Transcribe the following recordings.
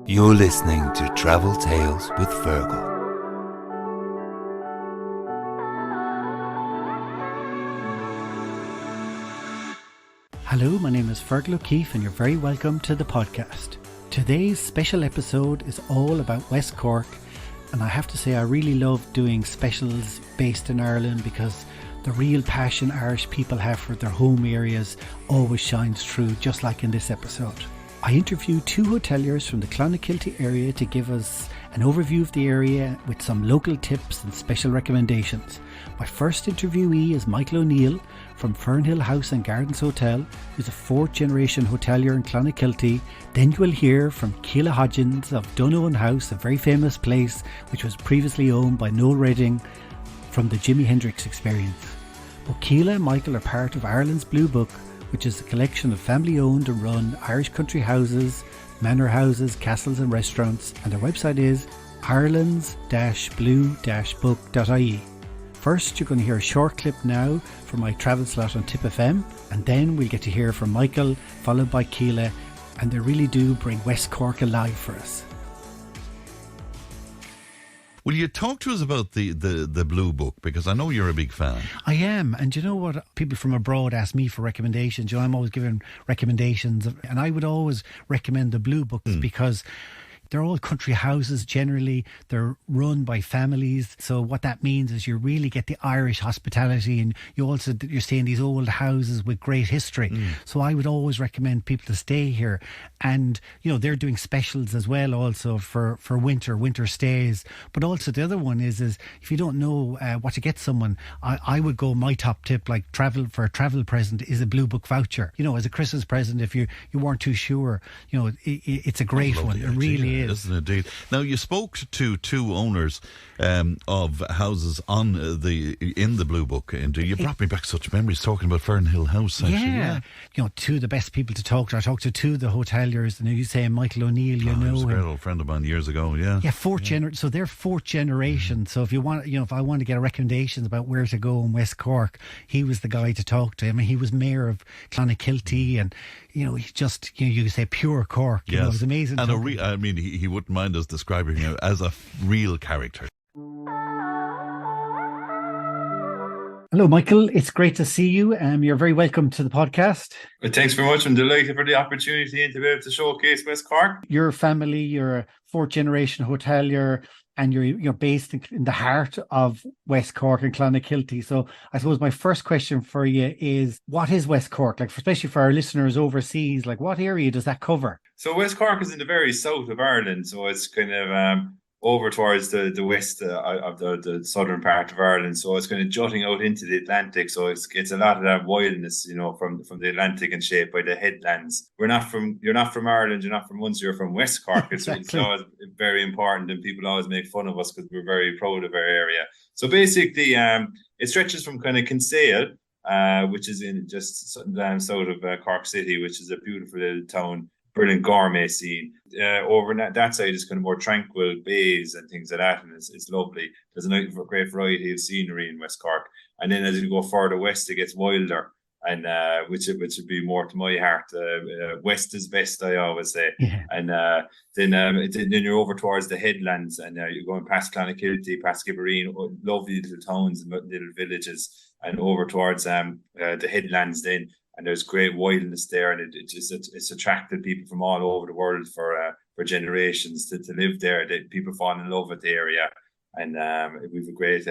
You're listening to Travel Tales with Fergal. Hello, my name is Fergal O'Keefe and you're very welcome to the podcast. Today's special episode is all about West Cork, and I have to say I really love doing specials based in Ireland because the real passion Irish people have for their home areas always shines through, just like in this episode. I interviewed two hoteliers from the Clonakilty area to give us an overview of the area with some local tips and special recommendations. My first interviewee is Michael O'Neill from Fernhill House and Gardens Hotel, who's a fourth generation hotelier in Clonakilty. Then you will hear from Kela Hodgins of Donowen House, a very famous place which was previously owned by Noel Redding from the Jimi Hendrix Experience. Both Kela and Michael are part of Ireland's Blue Book, which is a collection of family-owned and run Irish country houses, manor houses, castles and restaurants, and their website is irelands-blue-book.ie. First, you're going to hear a short clip now from my travel slot on Tip FM, and then we'll get to hear from Michael, followed by Kela, and they really do bring West Cork alive for us. Will you talk to us about the Blue Book? Because I know you're a big fan. I am. And you know what? People from abroad ask me for recommendations. You know, I'm always giving recommendations. And I would always recommend the Blue Books because they're all country houses generally. They're run by families. So what that means is you really get the Irish hospitality, and you're seeing these old houses with great history. So I would always recommend people to stay here. And, you know, they're doing specials as well also for winter stays. But also the other one is if you don't know what to get someone, I would go, my top tip, like for a travel present, is a Blue Book voucher. You know, as a Christmas present, if you weren't too sure, you know, it's a great one. It really is. Isn't it, indeed? Now, you spoke to two owners of houses in the Blue Book, and you brought me back such memories talking about Fernhill House, actually. Yeah. You know, two of the best people to talk to. I talked to two of the hoteliers, and you say Michael O'Neill, he was a great old friend of mine years ago, yeah. Yeah, so they're fourth generation. So if I want to get recommendations about where to go in West Cork, he was the guy to talk to. I mean, he was mayor of Clonakilty, and you know, he just, you could say pure Cork. You know, it was amazing. And he wouldn't mind us describing him as a real character. Hello, Michael. It's great to see you. You're very welcome to the podcast. Well, thanks very much. I'm delighted for the opportunity and to be able to showcase West Cork. Your family, you're a fourth generation hotelier, and you're based in the heart of West Cork and Clonakilty. So I suppose my first question for you is, what is West Cork? Like, especially for our listeners overseas, like what area does that cover? So West Cork is in the very south of Ireland. So it's kind of over towards the west of the southern part of Ireland. So it's kind of jutting out into the Atlantic. So it's a lot of that wildness, you know, from the Atlantic and shaped by the headlands. You're not from Ireland, you're not from Munster, you're from West Cork. Exactly. It's always very important, and people always make fun of us because we're very proud of our area. So basically, it stretches from kind of Kinsale, which is in just south of Cork City, which is a beautiful little town. Brilliant gourmet scene. Over that side is kind of more tranquil bays and things like that, and it's lovely. There's a great variety of scenery in West Cork, and then as you go further west, it gets wilder, and which would be more to my heart. West is best, I always say. Yeah. And then you're over towards the headlands, and you're going past Clonakilty, past Skibbereen, lovely little towns and little villages, and over towards the headlands then. And there's great wildness there, and it's attracted people from all over the world for generations to live there. People fall in love with the area, and we've a great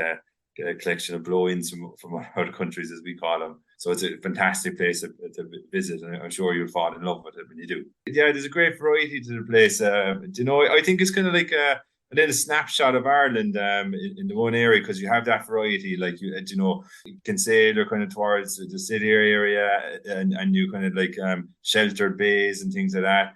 collection of blow-ins from other countries, as we call them. So it's a fantastic place to visit, and I'm sure you'll fall in love with it when you do. Yeah, there's a great variety to the place. I think it's kind of like a snapshot of Ireland in the one area, because you have that variety, like you can say they're kind of towards the city area, and you kind of like sheltered bays and things like that.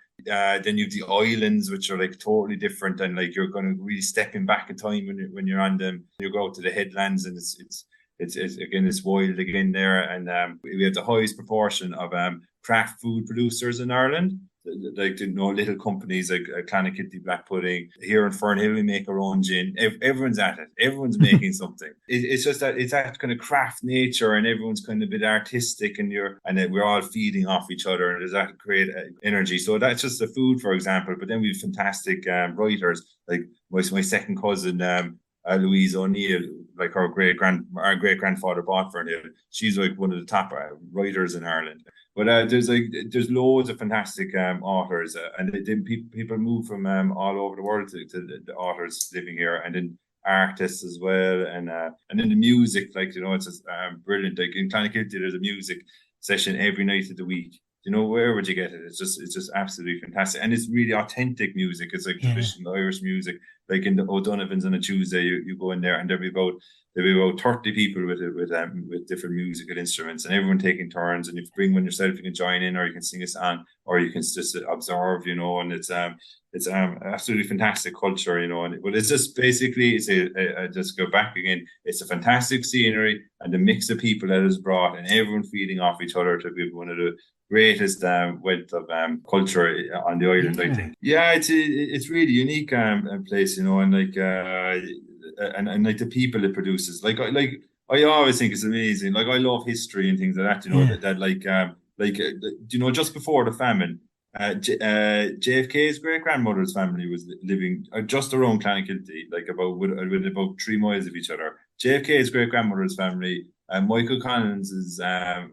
Then you have the islands, which are like totally different, and like you're going to really stepping back in time when you're on them. You go out to the headlands, and it's wild again there, and we have the highest proportion of craft food producers in Ireland. like, you know, little companies like Clonakilty Black Pudding. Here in Fernhill, we make our own gin. Everyone's at it. Everyone's making something. It's just that it's that kind of craft nature, and everyone's kind of a bit artistic, and we're all feeding off each other, and there's that great energy. So that's just the food, for example. But then we have fantastic writers, like my second cousin, Louise O'Neill, like our great grandfather bought Fernhill. She's like one of the top writers in Ireland. But there's loads of fantastic authors, and then people move from all over the world to the authors living here, and then artists as well, and then the music, like, you know, it's just brilliant. Like in Clonakilty, there's a music session every night of the week. You know, where would you get it? It's just absolutely fantastic, and it's really authentic music. It's like traditional Irish music. Like in the O'Donovan's on a Tuesday, you go in there, and there'll be about 30 people with different musical instruments, and everyone taking turns. And if you bring one yourself, you can join in, or you can sing a song, or you can just observe. You know, and it's absolutely fantastic culture. You know, but it's just basically just go back again. It's a fantastic scenery, and the mix of people that is brought, and everyone feeding off each other to be one of the greatest wealth of culture on the island. I think. Yeah, it's really unique place, you know, and like and like the people it produces. Like I always think it's amazing. Like I love history and things like that. You know, that you know, just before the famine, JFK's great grandmother's family was living just around Clonakilty, like with about 3 miles of each other. JFK's great grandmother's family, Michael Collins's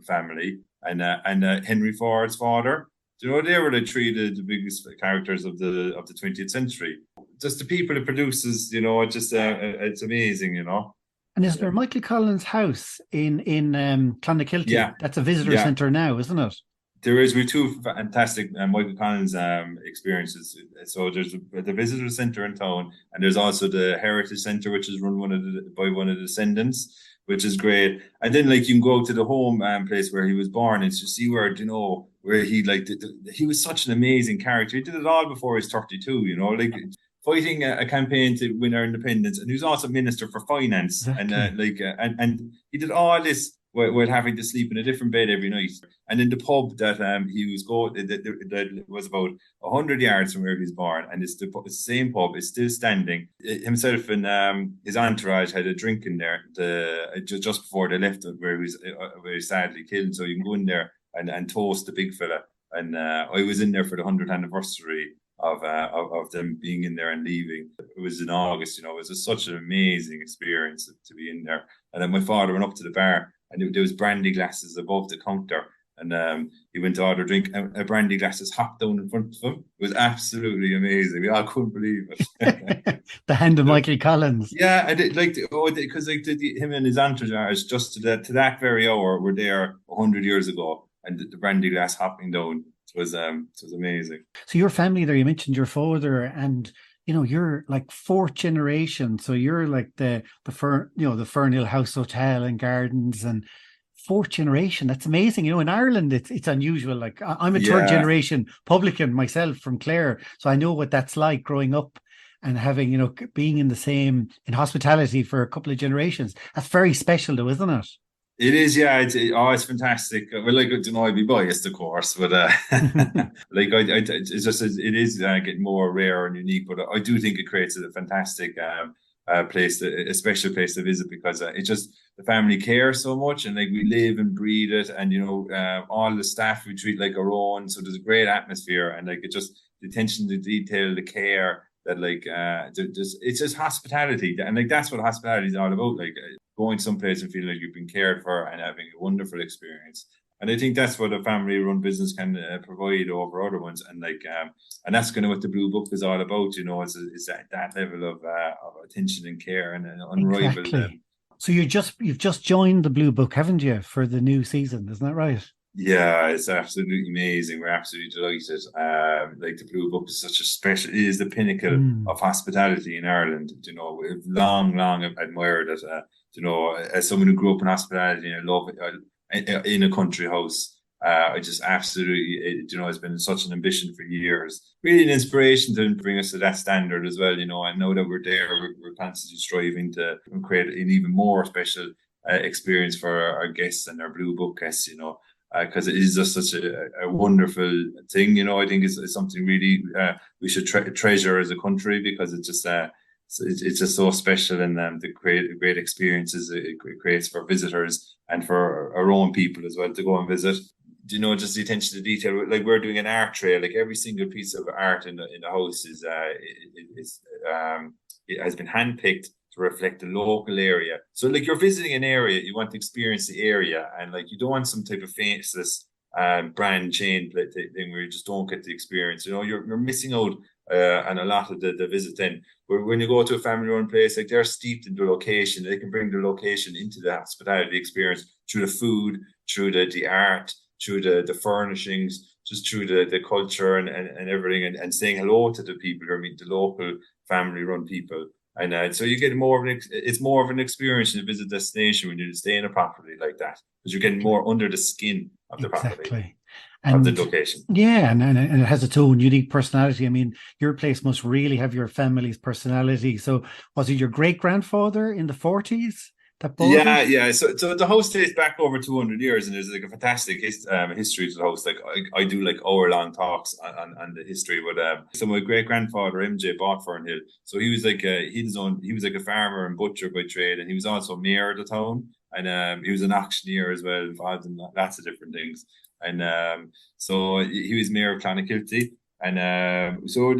family, and Henry Ford's father. You know, they were the three the biggest characters of the 20th century. Just the people it produces, you know, it's amazing, you know. And is there Michael Collins' house in Clonakilty? Yeah, that's a visitor centre now, isn't it? There is. We have 2 fantastic Michael Collins experiences. So there's the visitor centre in town, and there's also the Heritage Centre, which is run by one of the descendants, which is great. And then, like, you can go to the home place where he was born and just see where, you know, where he he was such an amazing character. He did it all before he's 32, you know, like fighting a campaign to win our independence, and he was also Minister for Finance. Exactly. And he did all this while having to sleep in a different bed every night. And in the pub that he was going, that was about 100 yards from where he was born, and it's the same pub is still standing. Himself and his entourage had a drink in there just before they left, where he was very sadly killed. So you can go in there and toast the big fella. And I was in there for the 100th anniversary of them being in there and leaving. It was in August, you know. It was such an amazing experience to be in there. And then my father went up to the bar, and there was brandy glasses above the counter, and he went to order a drink, and a brandy glass just hopped down in front of him. It was absolutely amazing. We all couldn't believe it. The hand of Michael Collins. Yeah, and because him and his entourage just to that very hour were there 100 years ago, and the brandy glass hopping down. It was amazing. So your family there, you mentioned your father, and you know, you're like 4th generation. So you're like the Fernhill House Hotel and Gardens, and 4th generation. That's amazing. You know, in Ireland, it's unusual. Like I'm a 3rd generation publican myself from Clare, so I know what that's like growing up and having, you know, being in hospitality for a couple of generations. That's very special, though, isn't it? It is, yeah. It's fantastic. Well, like, you know, I'd be biased, of course, but like it's just it is getting more rare and unique. But I do think it creates a fantastic place, a special place to visit, because it just the family cares so much, and like we live and breathe it, and you know, all the staff we treat like our own. So there's a great atmosphere, and like the attention to detail, the care. That like it's just hospitality, and like that's what hospitality is all about. Like going someplace and feeling like you've been cared for and having a wonderful experience. And I think that's what a family-run business can provide over other ones. And like and that's kind of what the Blue Book is all about. You know, it's that level of attention and care and unrivaled. Exactly. So you've just joined the Blue Book, haven't you, for the new season? Isn't that right? Yeah, it's absolutely amazing. We're absolutely delighted. Like the Blue Book is such a special, it is the pinnacle of hospitality in Ireland. You know, we've long admired it. You know, as someone who grew up in hospitality and I love it in a country house, I just absolutely, you know, it's been such an ambition for years. Really an inspiration to bring us to that standard as well. You know, I know that we're there, we're constantly striving to create an even more special experience for our guests and our Blue Book guests, you know. because it is just such a wonderful thing. I think it's something really we should treasure as a country, because it's just so special, and the great experiences it creates for visitors and for our own people as well to go and visit. Just the attention to detail. Like, we're doing an art trail. Like, every single piece of art in the house it has been handpicked to reflect the local area. So, like, you're visiting an area, you want to experience the area, and like, you don't want some type of faceless brand chain thing where you just don't get the experience. You're missing out on a lot of the visit. Then, when you go to a family-run place, like, they're steeped in the location. They can bring the location into the hospitality experience through the food, through the art, through the furnishings, just through the culture and everything, and saying hello to the people, or meet the local family-run people. And so you get it's more of an experience in a visit destination when you stay in a property like that, because you're getting more under the skin of the property, of the location. Yeah, and it has its own unique personality. I mean, your place must really have your family's personality. So was it your great-grandfather in the 40s? Yeah. So the house dates back over 200 years, and there's like a fantastic history to the house. Like, I do like hour-long talks on the history. But so my great grandfather MJ bought Fernhill. So he was like he was like a farmer and butcher by trade, and he was also mayor of the town, and he was an auctioneer as well, involved in lots of different things. And so he was mayor of Clonakilty, and so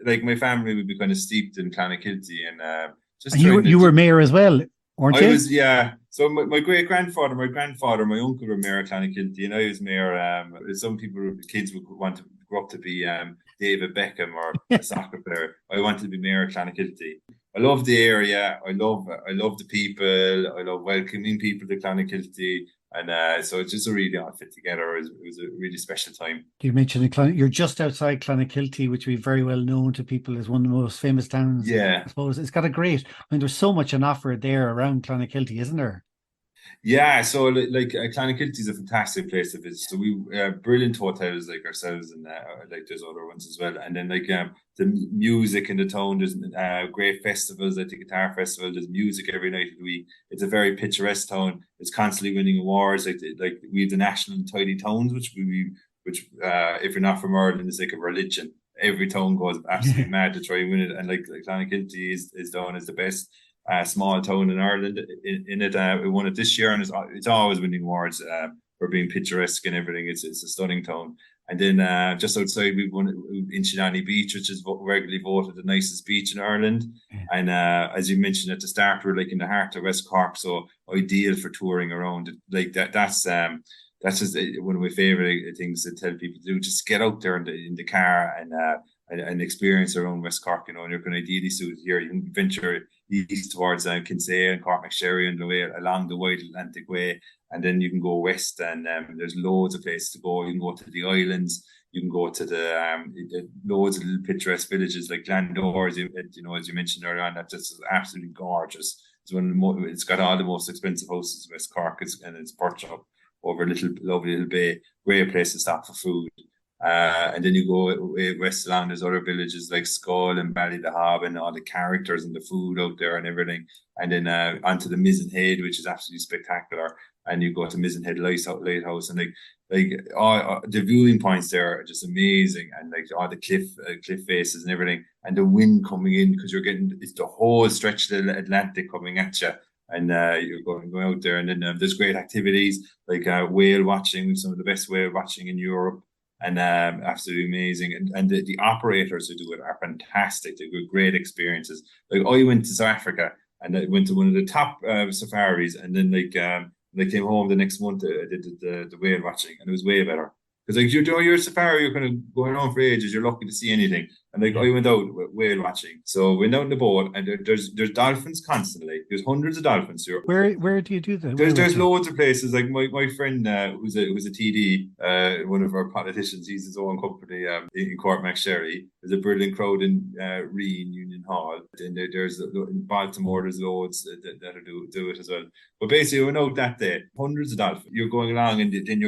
like, my family would be kind of steeped in Clonakilty, and just. And you were mayor as well. I was, yeah. So my great grandfather, my grandfather, my uncle were mayor of Clonakilty, and I was mayor. Some kids would want to grow up to be David Beckham or a soccer player. I wanted to be mayor of Clonakilty. I love the area. I love the people. I love welcoming people to Clonakilty. And so it's just a really all fit together. It was a really special time. You mentioned you're just outside Clonakilty, which would be very well known to people as one of the most famous towns. Yeah. I suppose it's got there's so much on offer there around Clonakilty, isn't there? Yeah, so like Clonakilty is a fantastic place to visit. So we brilliant hotels like ourselves, and like there's other ones as well. And then like the music in the town, there's great festivals like the Guitar Festival. There's music every night of the week. It's a very picturesque town. It's constantly winning awards. Like we have the National Tidy Towns, which if you're not from Ireland, is like a religion. Every town goes absolutely mad to try and win it. And like Clonakilty is known as the best small town in Ireland. In it, we won it this year, and it's always winning awards for being picturesque and everything. It's a stunning town. And then just outside, we've won Inchinani Beach, which is regularly voted the nicest beach in Ireland. And as you mentioned at the start, we're like in the heart of West Cork, so ideal for touring around. Like that's just one of my favorite things to tell people to do. Just get out there in the car and experience around West Cork. And you're kind of ideally suited here. You can venture east towards Kinsale and Cork McSherry and the way along the Wide Atlantic Way, and then you can go west, and there's loads of places to go. You can go to the islands. You can go to the loads of little picturesque villages like Glandore, as you mentioned earlier on. That's just absolutely gorgeous. It's got all the most expensive houses in West Cork, and it's perched up over a lovely little bay. Great place to stop for food. And then you go west along, there's other villages like Skull and Ballydehob, and all the characters and the food out there and everything. And then onto the Mizzen Head, which is absolutely spectacular. And you go to Mizzen Head Lighthouse, and like all the viewing points there are just amazing, and like all the cliff faces and everything, and the wind coming in, because it's the whole stretch of the Atlantic coming at you. And you're going out there, and then there's great activities like whale watching, some of the best whale watching in Europe. And absolutely amazing. And the operators who do it are fantastic. They do great experiences. Like, I went to South Africa, and I went to one of the top safaris, and then they came home the next month, I did the whale watching, and it was way better. Because like, you're doing your safari, you're kind of going on for ages, you're lucky to see anything. And like, I went out whale watching. So we went out in the boat, and there's dolphins constantly. There's hundreds of dolphins here. Where do you do that? There's loads of places. Like my friend who's a TD, one of our politicians, he's his own company in Cork McSherry. There's a brilliant crowd in Reen Union Hall. And there's in Baltimore, there's loads that do it as well. But basically, we went out that day, hundreds of dolphins. You're going along, and then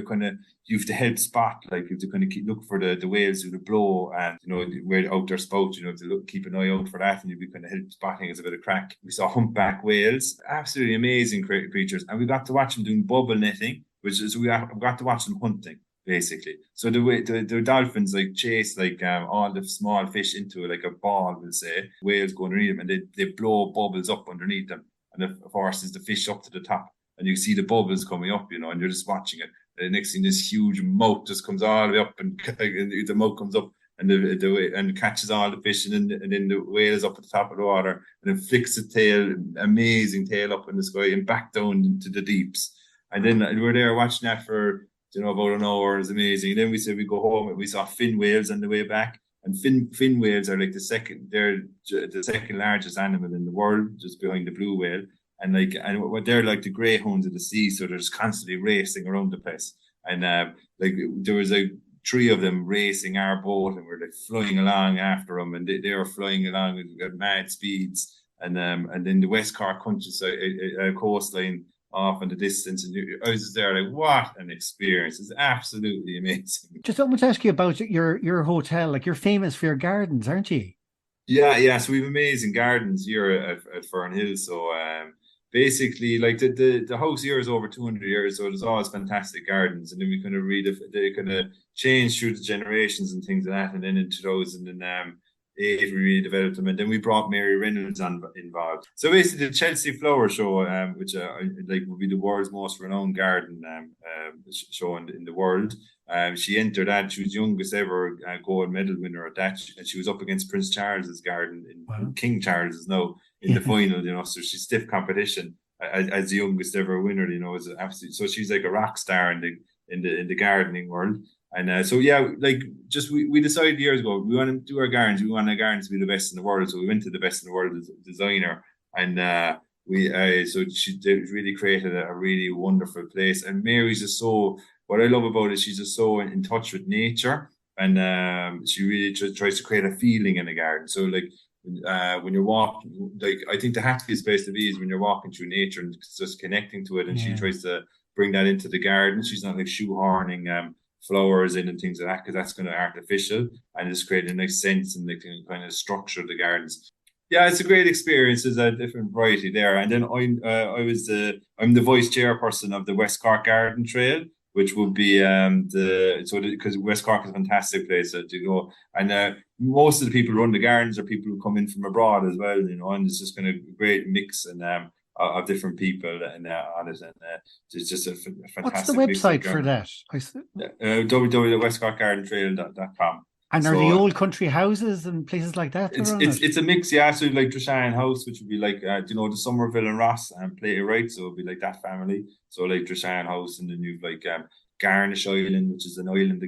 you have to help spot, like you have to kind of look for the whales who blow, and where out their spout, you have to keep an eye out for that, and you'll be kind of help spotting as a bit of crack. We saw humpback whales, absolutely amazing creatures, and we got to watch them doing bubble netting which is we got to watch them hunting basically. So the dolphins like chase like all the small fish into like a ball, we'll say, whales go underneath them, and they blow bubbles up underneath them, and it forces the fish up to the top, and you see the bubbles coming up, you know, and you're just watching it. And the next thing, this huge moat just comes all the way up, and the moat comes up and and catches all the fish, and then the whale is up at the top of the water, and then flicks its tail, amazing tail up in the sky and back down into the deeps. And then we're there watching that for, you know, about an hour. It was amazing. And then we said we go home, and we saw fin whales on the way back. And fin whales are like the second largest animal in the world, just behind the blue whale. And they're like the greyhounds of the sea, so they're just constantly racing around the place. And like there was like 3 of them racing our boat, and we're like flying along after them, and they were flying along at mad speeds. And then the West Cork countryside coastline off in the distance, and I was just there like, what an experience! It's absolutely amazing. Just I want to ask you about your hotel. Like, you're famous for your gardens, aren't you? Yeah. So we have amazing gardens here at Fernhill. So basically, like the house here is over 200 years, so there's always fantastic gardens, and then we kind of they kind of changed through the generations and things like that. And then in 2008, we really developed them, and then we brought Mary Reynolds involved. So basically, the Chelsea Flower Show, which like would be the world's most renowned garden show in the world. She entered that. She was the youngest ever gold medal winner at that, and she was up against Prince Charles's garden in King Charles's now in the final. You know, so she's stiff competition as the youngest ever winner. You know, is absolutely. So she's like a rock star in the gardening world. And so yeah, like just we decided years ago we want to do our gardens. We want our gardens to be the best in the world. So we went to the best in the world designer, and so she really created a really wonderful place. And Mary's just so. What I love about it, she's just so in touch with nature, and she really tries to create a feeling in the garden. So like when you're walking, like I think the happiest place to be is when you're walking through nature and just connecting to it. And she tries to bring that into the garden. She's not like shoehorning flowers in and things like that, because that's kind of artificial, and just create a nice sense and the kind of structure of the gardens. Yeah, it's a great experience. There's a different variety there. And then I'm the vice chairperson of the West Cork Garden Trail, which would be because West Cork is a fantastic place to go, and most of the people who run the gardens are people who come in from abroad as well, you know, and it's just kind of a great mix and of different people and on it, and it's just a fantastic. What's the website for that? www.westcorkgardentrail.com. And are the old country houses and places like that? It's a mix, yeah. So like Drishane House, which would be like the Somerville and Ross and Playwright, so it'd be like that family. So like Drishane House, and then you've like Garnish Island, which is an island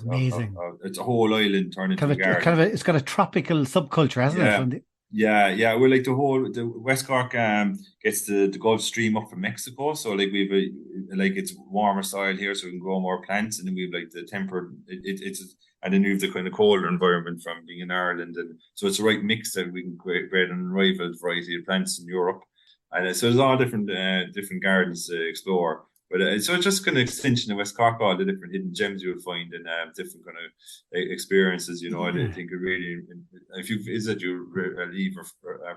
amazing. It's a whole island turned into a garden. It's got a tropical subculture, hasn't it? Yeah. We're like the West Cork gets the Gulf Stream up from Mexico, so like we've it's warmer soil here, so we can grow more plants, and then we've like the tempered and then we have the kind of colder environment from being in Ireland, and so it's the right mix that we can create an unrivaled variety of plants in Europe, and so there's all different gardens to explore. But so it's just kind of extension of West Cork, all the different hidden gems you will find and different kind of experiences. You know, I think it really, if you visit, you leave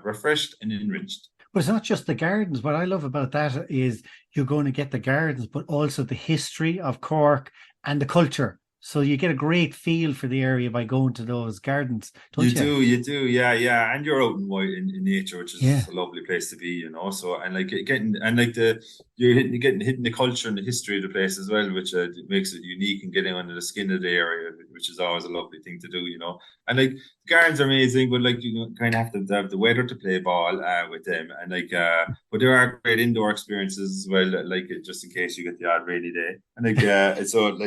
refreshed and enriched. But it's not just the gardens. What I love about that is you're going to get the gardens, but also the history of Cork and the culture. So you get a great feel for the area by going to those gardens, don't you? You do, yeah. And you're out in nature, which is a lovely place to be, you know. So and like getting you're hitting the culture and the history of the place as well, which makes it unique, and getting under the skin of the area, which is always a lovely thing to do, you know. And like the gardens are amazing, but like you kind of have to have the weather to play ball with them, and like but there are great indoor experiences as well, like just in case you get the odd rainy day, and like so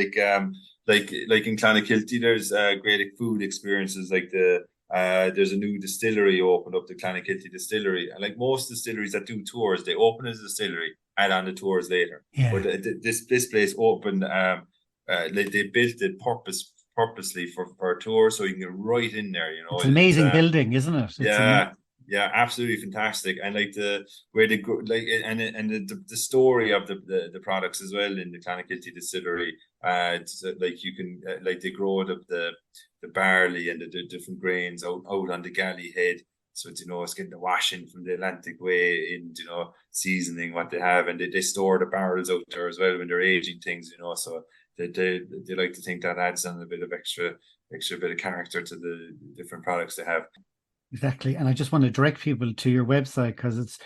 like in Clonakilty, there's great food experiences. Like there's a new distillery opened up, the Clonakilty distillery, and like most distilleries that do tours, they open as a distillery, add on the tours later. Yeah. But this place opened, they built it purposely for a tour, so you can get right in there. You know, it's an amazing building, isn't it? Yeah, absolutely fantastic, and like the story of the products as well in the Clonakilty distillery. Like you can like they grow the barley and the different grains out on the galley head, So it's, it's getting the washing from the Atlantic way in, seasoning what they have, and they store the barrels out there as well when they're aging things, so they like to think that adds on a bit of extra bit of character to the different products they have. Exactly. And I just want to direct people to your website, because it's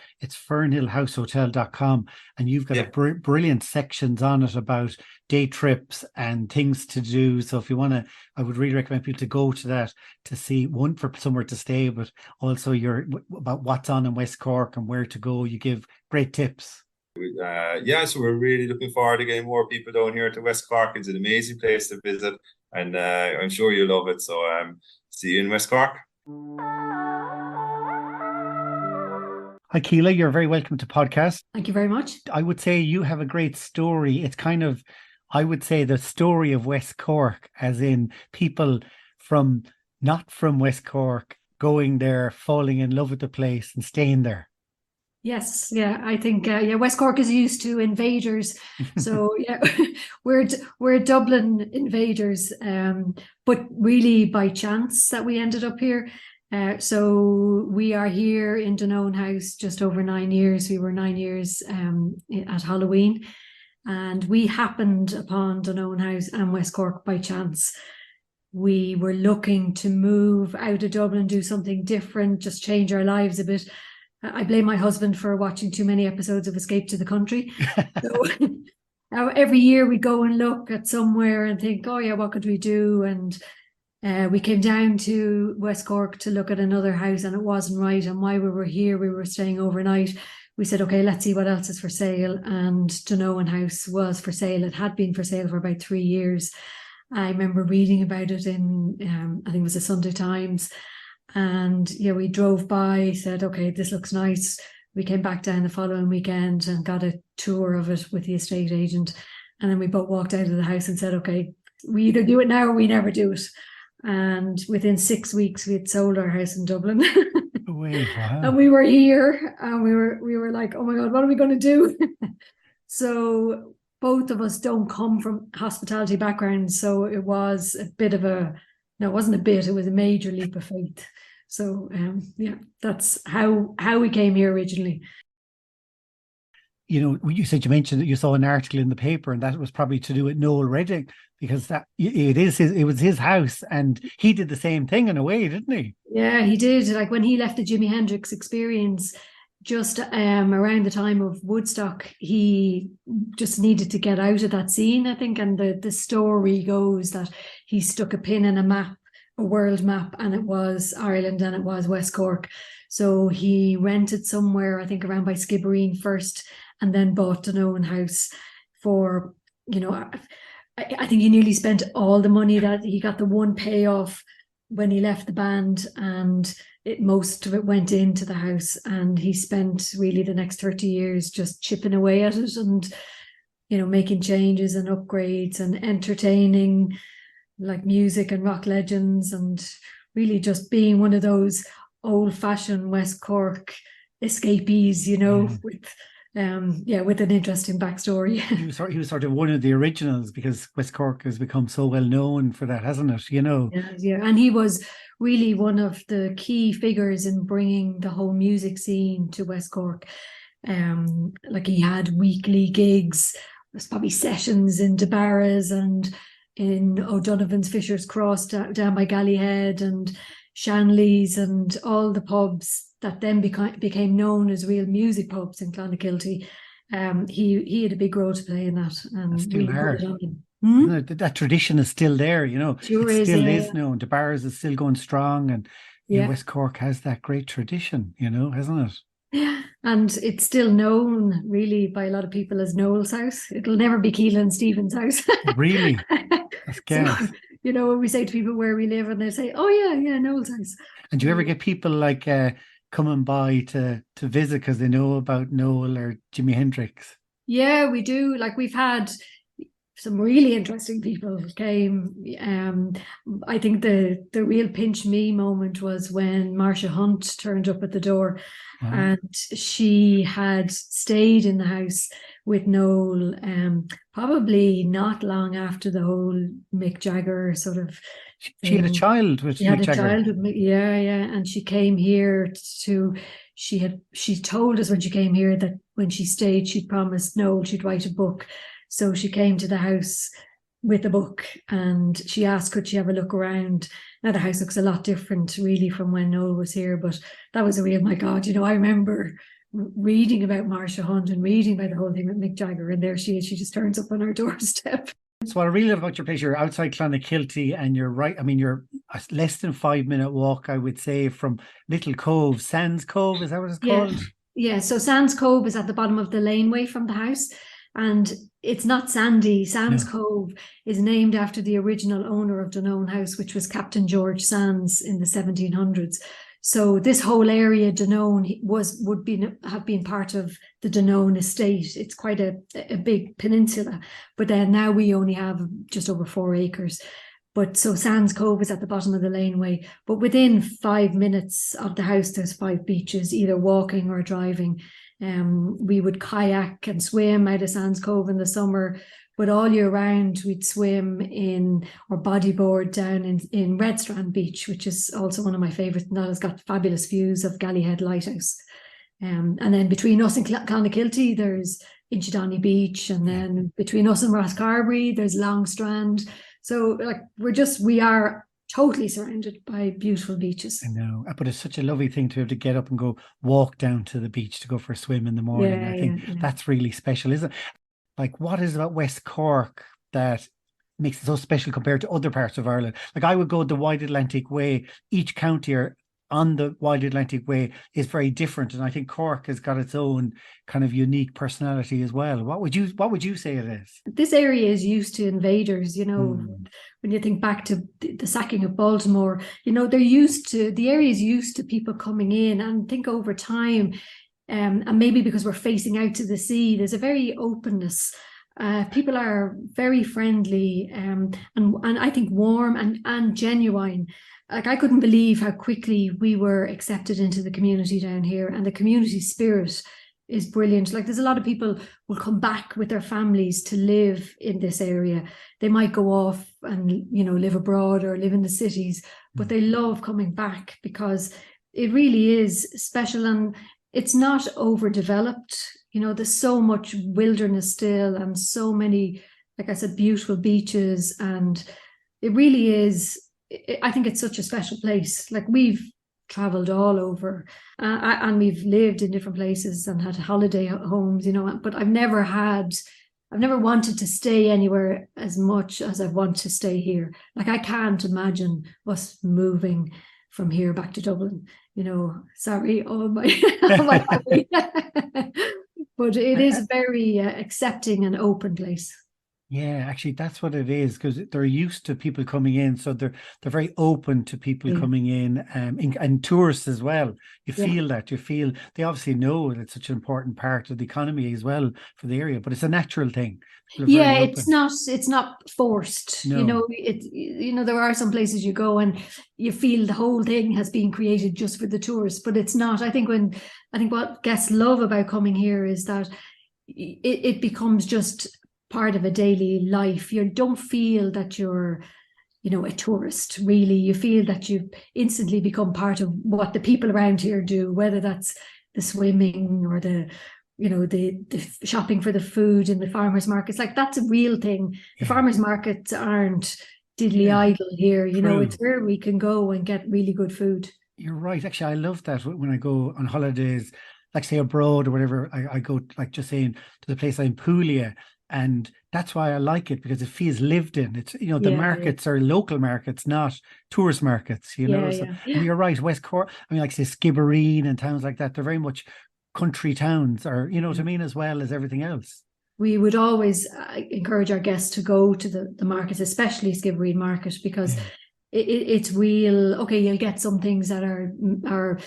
fernhillhousehotel.com, and you've got a brilliant sections on it about day trips and things to do. So if you want to, I would really recommend people to go to that to see, one, for somewhere to stay, but also about what's on in West Cork and where to go. You give great tips. So we're really looking forward to getting more people down here to West Cork. It's an amazing place to visit, and I'm sure you'll love it. So see you in West Cork. Hi, Kela. You're very welcome to podcast. Thank you very much. I would say you have a great story. It's kind of, I would say, the story of West Cork, as in people not from West Cork going there, falling in love with the place and staying there. Yes, yeah, I think West Cork is used to invaders, so yeah, we're Dublin invaders, but really by chance that we ended up here. So we are here in Donowen House just over 9 years. We were 9 years at Halloween, and we happened upon Donowen House and West Cork by chance. We were looking to move out of Dublin, do something different, just change our lives a bit. I blame my husband for watching too many episodes of Escape to the Country. So every year we go and look at somewhere and think, oh yeah, what could we do? And we came down to West Cork to look at another house, and it wasn't right. And while we were here, we were staying overnight. We said, okay, let's see what else is for sale. And Donowen House was for sale. It had been for sale for about 3 years. I remember reading about it in, I think it was the Sunday Times. And yeah, we drove by, said, okay, this looks nice. We came back down the following weekend and got a tour of it with the estate agent. And then we both walked out of the house and said, okay, we either do it now or we never do it. And within 6 weeks, we had sold our house in Dublin. Wow. And we were here, and we were like, oh my God, what are we going to do? So both of us don't come from hospitality backgrounds. So it was a bit of it wasn't a bit, it was a major leap of faith. So that's how we came here originally. You mentioned that you saw an article in the paper, and that was probably to do with Noel Redding, because it was his house, and he did the same thing in a way, didn't he? Yeah, he did. Like when he left the Jimi Hendrix Experience, just around the time of Woodstock, he just needed to get out of that scene, I think. And the story goes that he stuck a pin in a world map, and it was Ireland and it was West Cork. So he rented somewhere, I think around by Skibbereen first, and then bought Donowen House for, I think he nearly spent all the money that he got, the one payoff when he left the band, and most of it went into the house, and he spent really the next 30 years just chipping away at it and, making changes and upgrades and entertaining like music and rock legends, and really just being one of those old-fashioned West Cork escapees, with an interesting backstory. He was sort of one of the originals, because West Cork has become so well known for that, hasn't it? Yeah, and he was really one of the key figures in bringing the whole music scene to West Cork. Like he had weekly gigs, there's probably sessions in Debarras and in O'Donovan's Fisher's Cross down by Gallyhead and Shanley's, and all the pubs that then became known as real music pubs in Clonakilty. He had a big role to play in that, and still really put it on him. That tradition is still there, Sure it is, still yeah. is known. The bars is still going strong, and West Cork has that great tradition, hasn't it? Yeah, and it's still known really by a lot of people as Noel's house. It'll never be Kela and Stephen's house. Really? That's gas. So, when we say to people where we live, and they say, oh yeah, Noel's house. And do you ever get people like coming by to visit because they know about Noel or Jimi Hendrix? Yeah, we do. Like we've had some really interesting people came. I think the real pinch me moment was when Marcia Hunt turned up at the door, and she had stayed in the house with Noel, probably not long after the whole Mick Jagger sort of. She had a child with She had Mick a Jagger. child with Mick, yeah, and she came here to. She told us when she came here that when she stayed, she'd promised Noel she'd write a book. So she came to the house with a book, and she asked could she have a look around. Now the house looks a lot different really from when Noel was here, but that was a real, my God, I remember reading about Marcia Hunt and reading about the whole thing with Mick Jagger, and there she is, she just turns up on our doorstep. So what I really love about your place, you're outside Clonakilty, and you're right, I mean, you're a less than 5-minute walk, I would say, from Little Cove, Sands Cove, is that what it's called? Yeah, so Sands Cove is at the bottom of the laneway from the house, and it's not sandy. Sands Cove is named after the original owner of Donowen House, which was Captain George Sands in the 1700s. So this whole area, Donowen, have been part of the Donowen estate. It's quite a big peninsula, but then now we only have just over 4 acres. But so Sands Cove is at the bottom of the laneway, but within 5 minutes of the house, there's 5 beaches, either walking or driving. We would kayak and swim out of Sands Cove in the summer, but all year round we'd swim or bodyboard down in Redstrand Beach, which is also one of my favourites, and that has got fabulous views of Gallyhead Lighthouse. And then between us and Clonakilty, there's Inchydonny Beach, and then between us and Rosscarbery, there's Longstrand. So we are totally surrounded by beautiful beaches. I know, but it's such a lovely thing to be able to get up and go walk down to the beach to go for a swim in the morning. I think that's really special, isn't it? Like, what is it about West Cork that makes it so special compared to other parts of Ireland? Like, I would go the Wide Atlantic Way. Each county on the Wide Atlantic Way is very different, and I think Cork has got its own kind of unique personality as well. What would you say it is? This area is used to invaders, when you think back to the sacking of Baltimore, the area is used to people coming in, and think over time, and maybe because we're facing out to the sea, there's a very openness. People are very friendly, and I think warm and genuine. Like, I couldn't believe how quickly we were accepted into the community down here, and the community spirit is brilliant. Like, there's a lot of people will come back with their families to live in this area. They might go off and live abroad or live in the cities, but they love coming back because it really is special, and it's not overdeveloped. There's so much wilderness still, and so many, like I said, beautiful beaches, and it really is. I think it's such a special place. Like, we've traveled all over, and we've lived in different places and had holiday homes, but I've never wanted to stay anywhere as much as I want to stay here. Like, I can't imagine us moving from here back to Dublin, sorry, all my family. But it is a very accepting and open place. Yeah, actually, that's what it is, because they're used to people coming in, so they're very open to people coming in, and tourists as well. You feel that. You feel they obviously know that it's such an important part of the economy as well for the area, but it's a natural thing. Yeah, it's not forced. No. There are some places you go and you feel the whole thing has been created just for the tourists, but it's not. I think what guests love about coming here is that it becomes just part of a daily life. You don't feel that you're a tourist, really. You feel that you instantly become part of what the people around here do, whether that's the swimming or the shopping for the food in the farmers markets. Like, that's a real thing. The farmers markets aren't diddly idle here. It's where we can go and get really good food. You're right. Actually, I love that when I go on holidays, like say abroad or whatever. I go, like just saying, to the place in Puglia. And that's why I like it, because it feels lived in. It's, the markets are local markets, not tourist markets, And you're right, West Cork, like say Skibbereen and towns like that, they're very much country towns, or, what I mean, as well as everything else. We would always encourage our guests to go to the markets, especially Skibbereen Market, because it's real. Okay, you'll get some things that are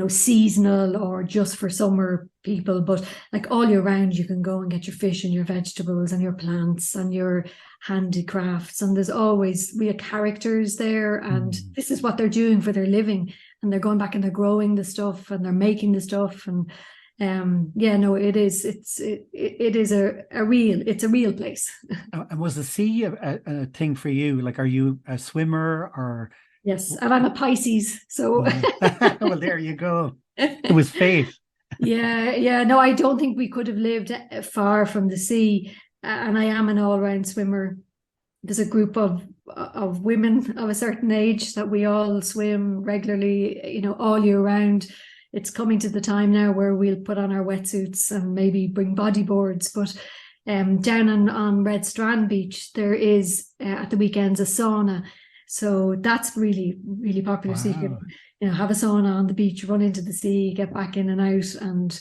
seasonal or just for summer people, but like all year round you can go and get your fish and your vegetables and your plants and your handicrafts, and there's always real characters there, and this is what they're doing for their living, and they're going back and they're growing the stuff and they're making the stuff, and it is a real place. And was the sea a thing for you? Like, are you a swimmer or? Yes, and I'm a Pisces, so. Well, there you go. It was fate. Yeah. No, I don't think we could have lived far from the sea. And I am an all-round swimmer. There's a group of women of a certain age that we all swim regularly, all year round. It's coming to the time now where we'll put on our wetsuits and maybe bring bodyboards. But down on Red Strand Beach, there is at the weekends a sauna. So that's really, really popular. Wow. So you can have a sauna on the beach, run into the sea, get back in and out, and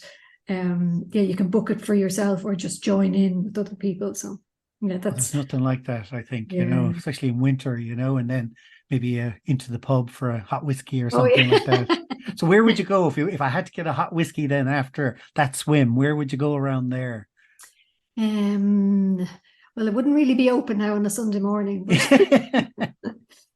you can book it for yourself or just join in with other people. So there's nothing like that, I think, especially in winter, and then maybe into the pub for a hot whiskey or something like that. So where would you go if I had to get a hot whiskey then after that swim? Where would you go around there? Well, it wouldn't really be open now on a Sunday morning. But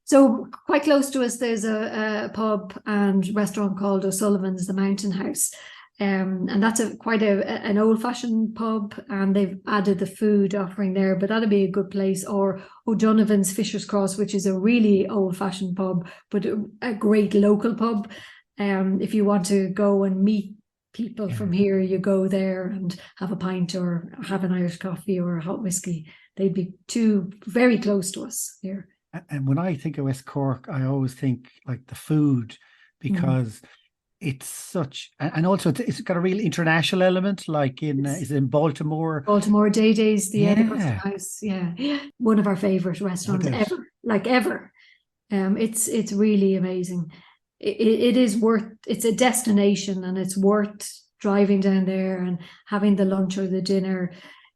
so quite close to us, there's a pub and restaurant called O'Sullivan's, the Mountain House. And that's quite an old-fashioned pub, and they've added the food offering there, but that'd be a good place. Or O'Donovan's Fisher's Cross, which is a really old-fashioned pub, but a great local pub. If you want to go and meet people from here, you go there and have a pint or have an Irish coffee or a hot whiskey. They'd be two very close to us here. And when I think of West Cork, I always think like the food, because it's such, and also it's got a real international element, like is it in Baltimore? Baltimore Days, the Custom House, one of our favorite restaurants ever. It's really amazing. It is worth. It's a destination, and it's worth driving down there and having the lunch or the dinner.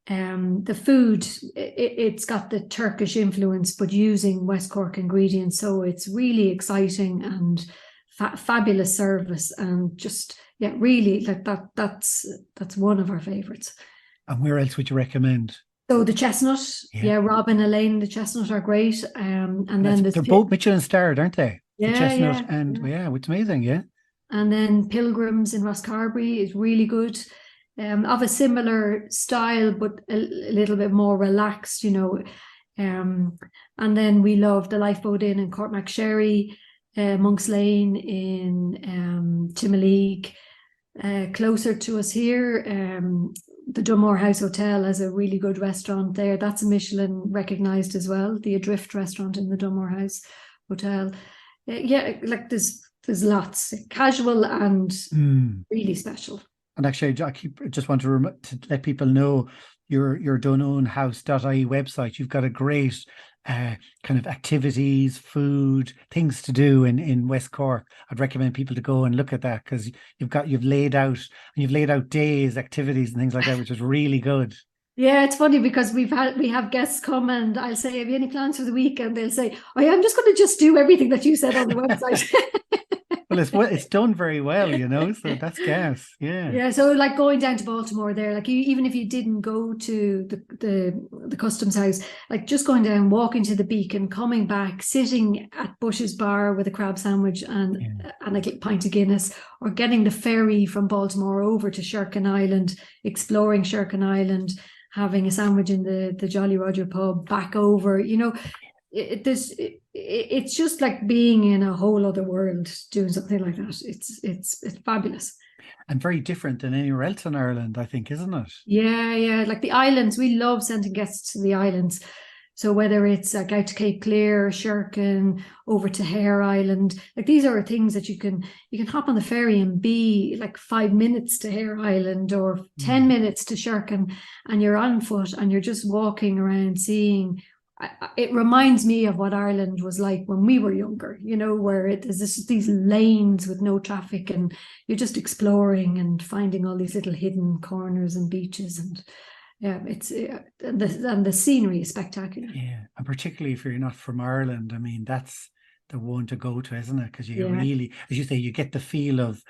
The food, it's got the Turkish influence, but using West Cork ingredients, so it's really exciting and fabulous service, and just really like that. That's one of our favorites. And where else would you recommend? So the Chestnut, Rob and Elaine, the Chestnut are great. And then they're both Michelin starred, aren't they? Yeah, the Chestnut and it's amazing, And then Pilgrims in Rosscarbery is really good. Of a similar style, but a little bit more relaxed, And then we love the Lifeboat Inn in Courtmacsherry, Monk's Lane in Timoleague. Closer to us here, the Dunmore House Hotel has a really good restaurant there. That's a Michelin recognised as well, the Adrift restaurant in the Dunmore House Hotel. Like there's lots, casual and really special. And actually, I just want to let people know your donowenhouse.ie website. You've got a great kind of activities, food, things to do in West Cork. I'd recommend people to go and look at that, because you've laid out days, activities and things like that, which is really good. Yeah, it's funny because we have guests come, and I'll say, have you any plans for the week? And they'll say, oh yeah, I'm just going to just do everything that you said on the website. Well, it's done very well, so that's gas. Yeah, so like going down to Baltimore there, like even if you didn't go to the Customs House, like just going down, walking to the Beacon, coming back, sitting at Bush's Bar with a crab sandwich and a pint of Guinness, or getting the ferry from Baltimore over to Sherkin Island, exploring Sherkin Island, having a sandwich in the Jolly Roger pub, back over, it's just like being in a whole other world doing something like that. It's fabulous. And very different than anywhere else in Ireland, I think, isn't it? Yeah. Like the islands, we love sending guests to the islands. So whether it's like out to Cape Clear, Sherkin, over to Hare Island, like these are things that you can hop on the ferry and be like 5 minutes to Hare Island or 10 minutes to Sherkin, and you're on foot and you're just walking around seeing. It reminds me of what Ireland was like when we were younger, where there's these lanes with no traffic, and you're just exploring and finding all these little hidden corners and beaches, and and the scenery is spectacular. Yeah, and particularly if you're not from Ireland, I mean that's the one to go to, isn't it? Because you Yeah. really, as you say, you get the feel of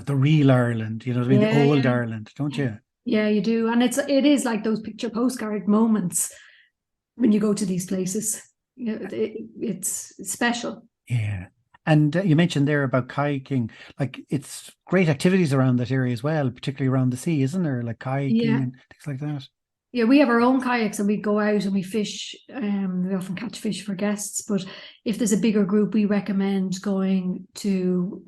the real Ireland. You know what I mean? Yeah, the old yeah. Ireland, don't you? Yeah, you do. And it is like those picture postcard moments when you go to these places. It's special. Yeah. And you mentioned there about kayaking, like it's great activities around that area as well, particularly around the sea, isn't there? Like kayaking Yeah. and things like that. Yeah, we have our own kayaks and we go out and we fish. We often catch fish for guests, but if there's a bigger group, we recommend going to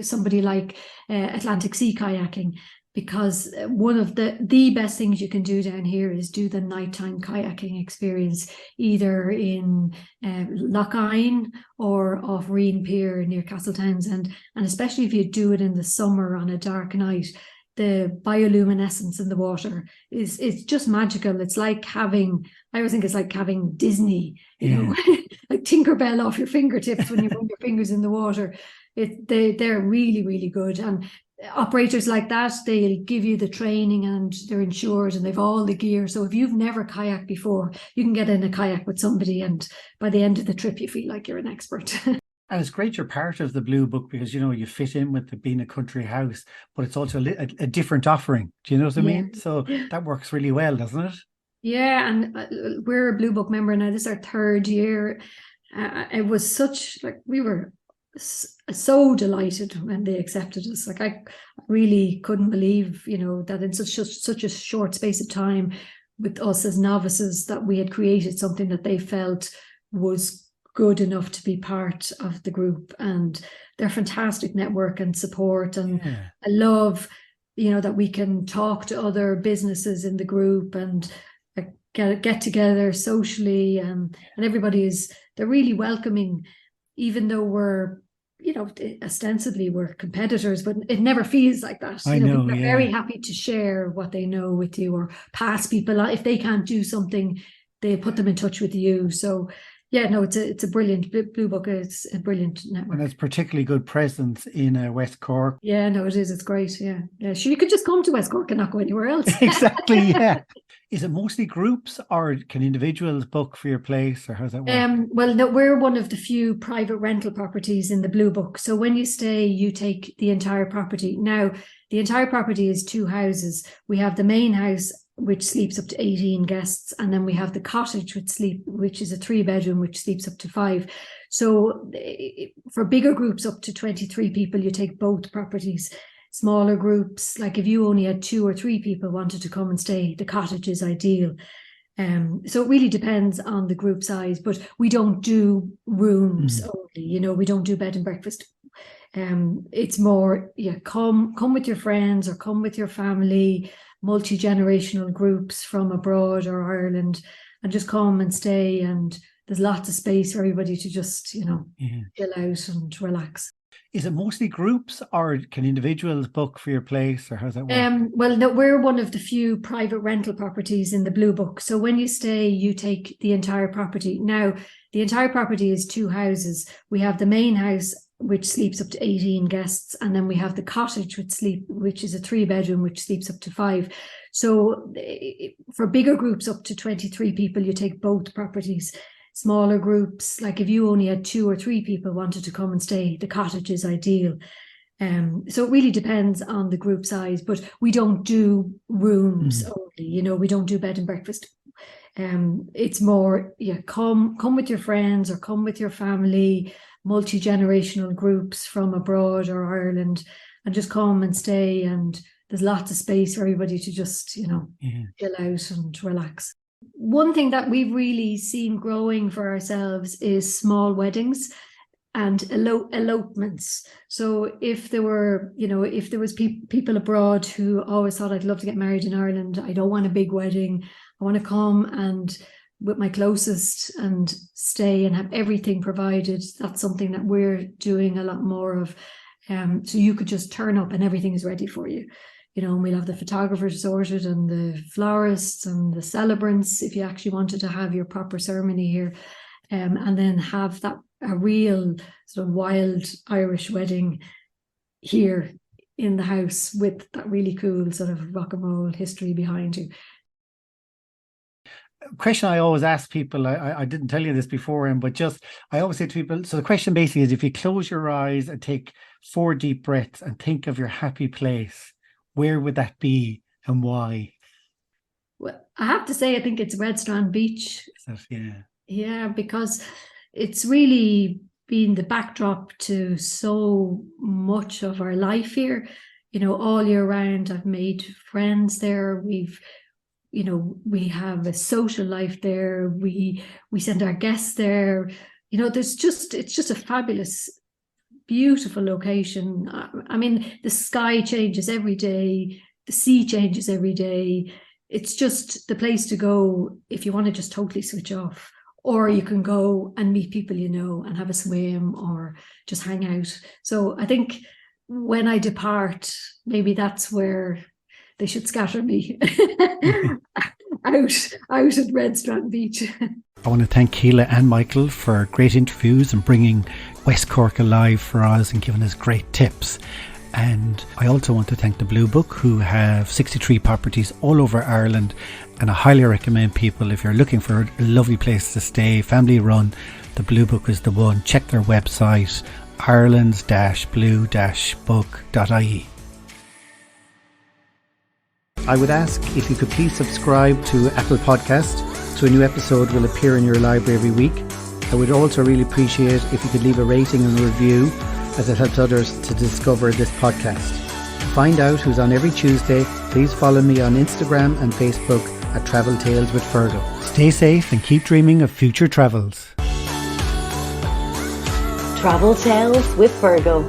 somebody like Atlantic Sea kayaking, because one of the best things you can do down here is do the nighttime kayaking experience, either in Lough or off Reen Pier near Castletownshend, and especially if you do it in the summer on a dark night. The bioluminescence in the water is just magical. It's like having, I always think it's like having Disney, you know, like Tinkerbell off your fingertips when you run your fingers in the water. They're really, really good. And operators like that, they'll give you the training and they're insured and they've all the gear. So if you've never kayaked before, you can get in a kayak with somebody and by the end of the trip, you feel like you're an expert. And it's great you're part of the Blue Book because, you know, you fit in with it being a country house, but it's also a different offering. Do you know what I mean? So that works really well, doesn't it? Yeah, and we're a Blue Book member now. This is our 3rd year. It was such, like, we were so delighted when they accepted us. Like, I really couldn't believe, you know, that in such a short space of time with us as novices that we had created something that they felt was good enough to be part of the group. And they're fantastic network and support. And I love, you know, that we can talk to other businesses in the group and get together socially, and they're really welcoming, even though we're, you know, ostensibly we're competitors, but it never feels like that. I know, people are very happy to share what they know with you, or pass people if they can't do something, they put them in touch with you. So yeah, no, it's a brilliant Blue Book. It's a brilliant network. And it's particularly good presence in West Cork. Yeah, no, it is. It's great. Yeah. Sure, you could just come to West Cork and not go anywhere else. Exactly. Yeah. Is it mostly groups, or can individuals book for your place, or how's that work? Well, no, we're one of the few private rental properties in the Blue Book. So when you stay, you take the entire property. Now, the entire property is 2 houses. We have the main house, which sleeps up to 18 guests, and then we have the cottage, which is a 3-bedroom, which sleeps up to 5. So for bigger groups up to 23 people, you take both properties. Smaller groups, like if you only had 2 or 3 people wanted to come and stay, the cottage is ideal. So it really depends on the group size, but we don't do rooms only, you know, we don't do bed and breakfast. It's more, come with your friends or come with your family, multi-generational groups from abroad or Ireland, and just come and stay, and there's lots of space for everybody to just, you know, chill out and relax. Is it mostly groups, or can individuals book for your place, or how's that work? Well, no, we're one of the few private rental properties in the Blue Book. So when you stay, you take the entire property. Now, the entire property is 2 houses. We have the main house, which sleeps up to 18 guests, and then we have the cottage, which is a 3-bedroom, which sleeps up to 5. So for bigger groups up to 23 people, you take both properties. Smaller groups, like if you only had 2 or 3 people wanted to come and stay, the cottage is ideal. So it really depends on the group size, but we don't do rooms only, you know, we don't do bed and breakfast. It's more, come with your friends or come with your family, multi-generational groups from abroad or Ireland, and just come and stay, and there's lots of space for everybody to just, you know, chill out and relax. One thing that we've really seen growing for ourselves is small weddings and elopements. So if there was people abroad who always thought, I'd love to get married in Ireland, I don't want a big wedding, I want to come and with my closest and stay and have everything provided, that's something that we're doing a lot more of. So you could just turn up and everything is ready for you. You know, and we'll have the photographers sorted and the florists and the celebrants if you actually wanted to have your proper ceremony here, and then have a real sort of wild Irish wedding here in the house with that really cool sort of rock and roll history behind you. question I always ask people, I didn't tell you this before, but just I always say to people, so the question basically is, if you close your eyes and take 4 deep breaths and think of your happy place, where would that be and why? Well, I have to say, I think it's Red Strand Beach. Yeah. Yeah, because it's really been the backdrop to so much of our life here. You know, all year round, I've made friends there. We have a social life there. We send our guests there. You know, it's just a fabulous, beautiful location. I mean, the sky changes every day. The sea changes every day. It's just the place to go if you want to just totally switch off. Or you can go and meet people you know and have a swim or just hang out. So I think when I depart, maybe that's where they should scatter me out at Red Strand Beach. I want to thank Kela and Michael for great interviews and bringing West Cork alive for us and giving us great tips. And I also want to thank the Blue Book, who have 63 properties all over Ireland, and I highly recommend people, if you're looking for a lovely place to stay, family run, the Blue Book is the one. Check their website, irelands-blue-book.ie. I would ask if you could please subscribe to Apple Podcast so a new episode will appear in your library every week. I would also really appreciate if you could leave a rating and a review, as it helps others to discover this podcast. To find out who's on every Tuesday, please follow me on Instagram and Facebook at Travel Tales with Fergal. Stay safe and keep dreaming of future travels. Travel Tales with Fergal.